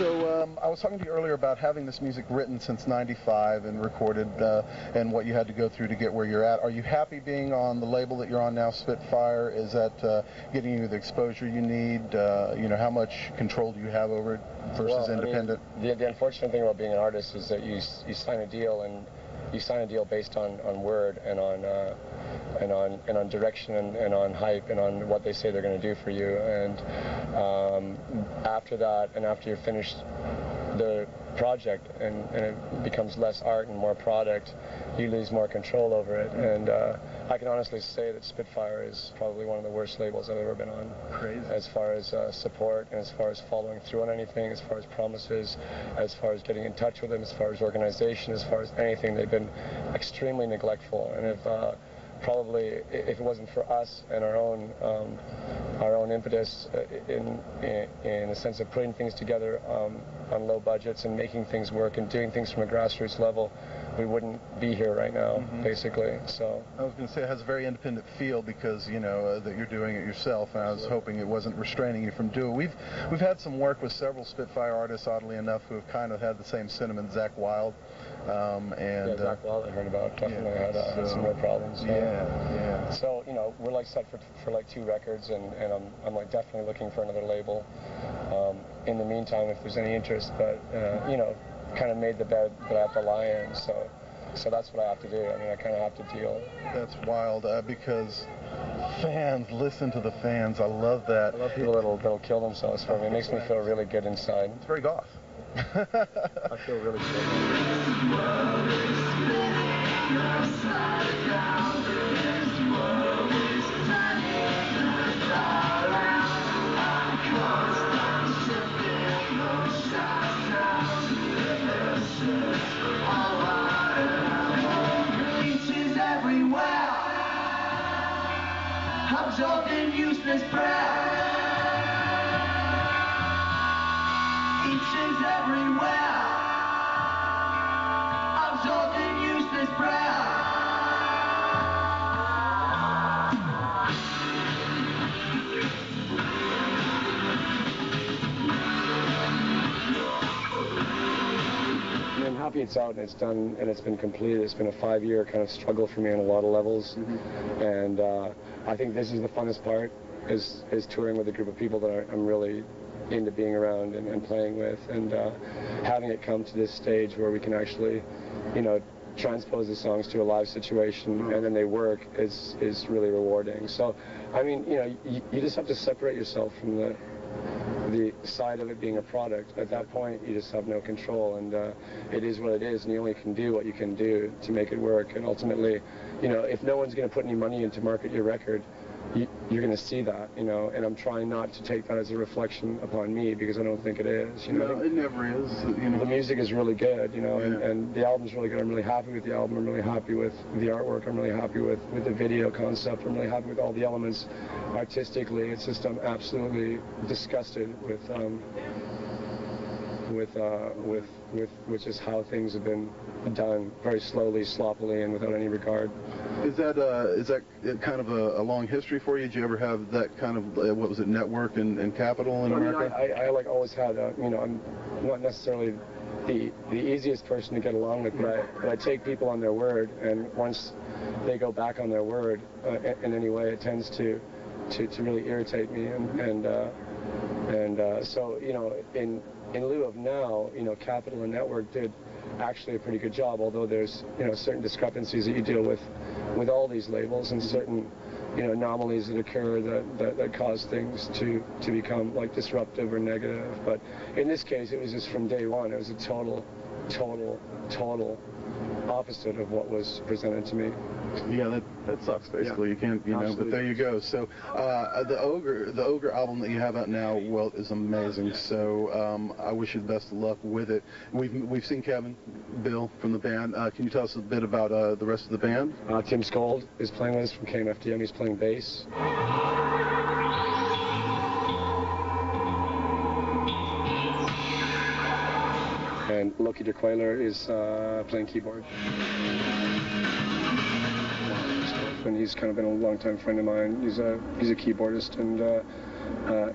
So I was talking to you earlier about having this music written since '95 and recorded, and what you had to go through to get where you're at. Are you happy being on the label that you're on now, Spitfire? Is that getting you the exposure you need? You know, how much control do you have over it versus independent? I mean, the unfortunate thing about being an artist is that you sign a deal, and you sign a deal based on word and on direction and on hype and on what they say they're going to do for you. And after that, and after you're finished the project and it becomes less art and more product, you lose more control over it. And I can honestly say that Spitfire is probably one of the worst labels I've ever been on. Crazy. As far as support, and as far as following through on anything, as far as promises, as far as getting in touch with them, as far as organization, as far as anything, they've been extremely neglectful. And if probably if it wasn't for us and our own impetus in a sense of putting things together on low budgets and making things work and doing things from a grassroots level, we wouldn't be here right now, basically. So I was going to say it has a very independent feel because you know that you're doing it yourself, and I was hoping it wasn't restraining you from doing it. We've had some work with several Spitfire artists, oddly enough, who have kind of had the same sentiment. Zach Wild, and Zach Wild I heard about, definitely had some real problems. Yeah. So you know, we're like set for like 2 records, and I'm like definitely looking for another label. In the meantime, if there's any interest, but you know, kind of made the bed that I have to lie in, so that's what I have to do. I mean, I kind of have to deal. That's wild, because fans, listen to the fans. I love that. I love people that'll kill themselves for me. It makes me feel really good inside. It's very goth. I feel really good. Absorbing useless breath. Itches everywhere. Absorbing useless breath. I'm happy it's out and it's done and it's been completed. It's been a 5-year kind of struggle for me on a lot of levels, and I think this is the funnest part, is touring with a group of people that I'm really into being around and playing with, and having it come to this stage where we can actually, you know, transpose the songs to a live situation and then they work is really rewarding. So, I mean, you know, you just have to separate yourself from the side of it being a product. At that point, you just have no control, and it is what it is, and you only can do what you can do to make it work. And ultimately, you know, if no one's going to put any money in to market your record, you're going to see that, you know, and I'm trying not to take that as a reflection upon me, because I don't think it is, you know. No, it never is. You know. The music is really good, you know, and the album's really good. I'm really happy with the album. I'm really happy with the artwork. I'm really happy with the video concept. I'm really happy with all the elements artistically. It's just I'm absolutely disgusted with just how things have been done, very slowly, sloppily, and without any regard. Is that kind of a long history for you? Did you ever have that kind of what was it, network and capital in America? I like always had you know, I'm not necessarily the easiest person to get along with, but I take people on their word, and once they go back on their word in any way, it tends to really irritate me, and so, you know, in lieu of now, you know, Capital and Network did actually a pretty good job, although there's, you know, certain discrepancies that you deal with all these labels, and certain, you know, anomalies that occur that cause things to become like disruptive or negative. But in this case, it was just from day one, it was a total opposite of what was presented to me. Yeah, that sucks, basically. Yeah. You can't, you know, Absolutely. But there you go. So the Ogre album that you have out now, well, is amazing. So I wish you the best of luck with it. We've seen Kevin, Bill from the band. Can you tell us a bit about the rest of the band? Tim Skold is playing with us from KMFDM. He's playing bass. And Loki DeQuailer is playing keyboard. And he's kind of been a long-time friend of mine. He's a keyboardist, and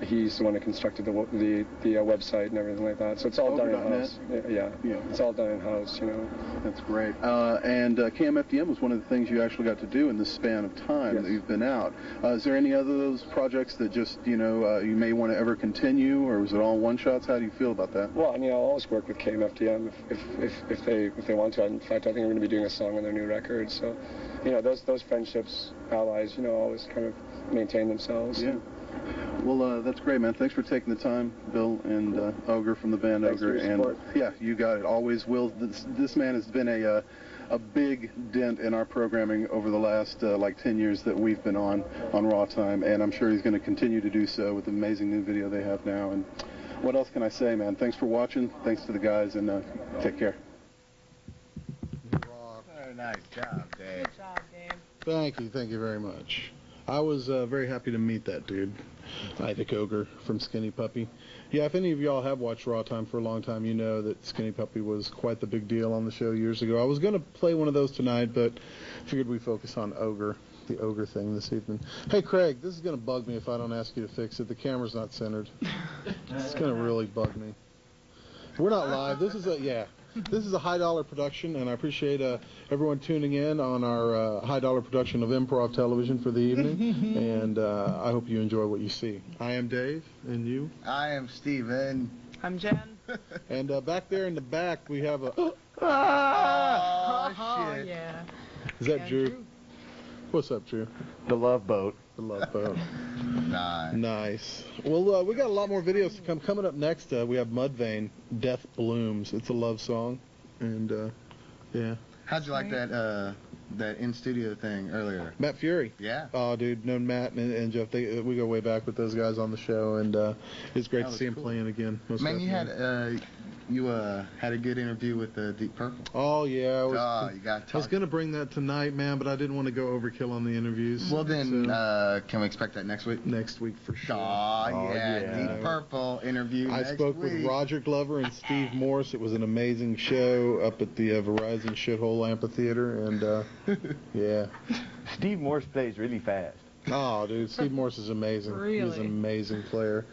He's the one that constructed the website and everything like that. So it's all done in-house. Yeah, it's all done in-house, you know. That's great. And KMFDM was one of the things you actually got to do in the span of time that you've been out. Is there any other of those projects that just, you know, you may want to ever continue, or was it all one-shots? How do you feel about that? Well, I mean, I'll always work with KMFDM if they want to. In fact, I think I'm going to be doing a song on their new record. So, you know, those friendships, allies, you know, always kind of maintain themselves. Yeah. Well, that's great, man. Thanks for taking the time, Bill and Ogre from the band Thanks Ogre. for your support. And yeah, you got it. Always will. This man has been a big dent in our programming over the last like 10 years that we've been on Raw Time, and I'm sure he's going to continue to do so with the amazing new video they have now. And what else can I say, man? Thanks for watching. Thanks to the guys, and take care. Very nice job, Dave. Good job, Dave. Thank you very much. I was very happy to meet that dude, Isaac Ogre from Skinny Puppy. Yeah, if any of y'all have watched Raw Time for a long time, you know that Skinny Puppy was quite the big deal on the show years ago. I was going to play one of those tonight, but figured we'd focus on Ogre, the Ogre thing this evening. Hey, Craig, this is going to bug me if I don't ask you to fix it. The camera's not centered. It's going to really bug me. We're not live. This is a high-dollar production, and I appreciate everyone tuning in on our high-dollar production of improv television for the evening, and I hope you enjoy what you see. I am Dave, and you? I am Steven. I'm Jen. And back there in the back, we have a... Oh, Oh, shit. yeah. Is that Yeah, Drew? What's up, Drew? The Love Boat. The Love Boat. Nice. Nice. Well, we got a lot more videos to come. Coming up next, we have Mudvayne, Death Blooms. It's a love song, and yeah. How'd you like that in-studio thing earlier? Matt Fury. Yeah. Oh, dude, known Matt and Jeff. We go way back with those guys on the show, and it's great to see him playing again. Man, you had a good interview with Deep Purple. Oh yeah. You got to I was gonna bring that tonight, man, but I didn't want to go overkill on the interviews. Well, then, so, can we expect that next week? next week for sure. Oh, yeah. Deep Purple interview I next spoke week. with Roger Glover and Steve Morse. It was an amazing show up at the Verizon Shithole Amphitheater, and yeah. Steve Morse plays really fast. Oh, dude, Steve Morse is amazing. Really? He's an amazing player.